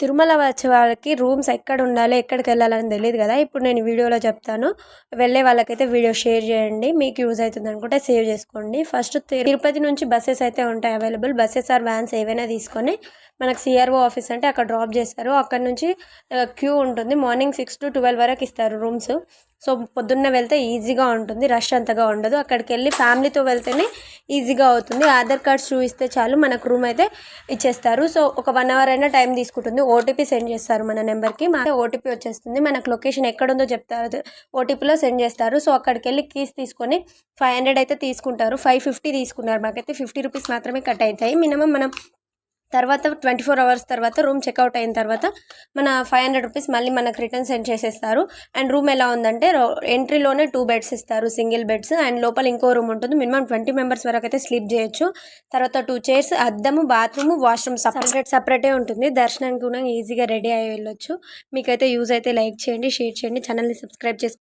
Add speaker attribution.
Speaker 1: తిరుమల వచ్చే వాళ్ళకి రూమ్స్ ఎక్కడ ఉండాలి, ఎక్కడికి వెళ్ళాలని తెలియదు కదా. ఇప్పుడు నేను వీడియోలో చెప్తాను. వెళ్ళే వాళ్ళకైతే వీడియో షేర్ చేయండి, మీకు యూజ్ అవుతుంది అనుకుంటే సేవ్ చేసుకోండి. ఫస్ట్ తిరుపతి నుంచి బస్సెస్ అయితే ఉంటాయి అవైలబుల్. బస్సెస్ ఆర్ వ్యాన్స్ ఏవైనా తీసుకొని మనకు సిఆర్ఓ ఆఫీస్ అంటే అక్కడ డ్రాప్ చేస్తారు. అక్కడ నుంచి క్యూ ఉంటుంది. మార్నింగ్ 6 to 12 వరకు ఇస్తారు రూమ్స్. సో పొద్దున్న వెళ్తే ఈజీగా ఉంటుంది, రష్ అంతగా ఉండదు. అక్కడికి వెళ్ళి ఫ్యామిలీతో వెళ్తేనే ఈజీగా అవుతుంది. ఆధార్ కార్డ్స్ చూపిస్తే చాలు మనకు రూమ్ అయితే ఇచ్చేస్తారు. సో ఒక 1 hour అయినా టైం తీసుకుంటుంది. ఓటీపీ సెండ్ చేస్తారు మన నెంబర్కి. ఓటీపీ వచ్చేస్తుంది. మనకు లొకేషన్ ఎక్కడుందో చెప్తారు, ఓటీపీలో సెండ్ చేస్తారు. సో అక్కడికి వెళ్ళి కీస్ తీసుకొని 500 అయితే తీసుకుంటారు. 550 తీసుకున్నారు. మాకైతే 50 రూపీస్ మాత్రమే కట్ అవుతాయి. మినిమం మనం తర్వాత 24 hours తర్వాత రూమ్ చెక్అవుట్ అయిన తర్వాత మన 500 రూపీస్ మళ్ళీ మనకు రిటర్న్ సెండ్ చేసేస్తారు. అండ్ రూమ్ ఎలా ఉందంటే ఎంట్రీలోనే 2 బెడ్స్ ఇస్తారు, సింగిల్ బెడ్స్. అండ్ లోపల ఇంకో రూమ్ ఉంటుంది. మినిమం 20 మెంబర్స్ వరకు అయితే స్లీప్ చేయొచ్చు. తర్వాత 2 చైర్స్, అద్దము, బాత్రూమ్, వాష్రూమ్ సపరేటే ఉంటుంది. దర్శనానికి కూడా ఈజీగా రెడీ అయ్యి వెళ్ళొచ్చు. మీకైతే యూజ్ అయితే లైక్ చేయండి, షేర్ చేయండి, ఛానల్ని సబ్స్క్రైబ్ చేసుకోండి.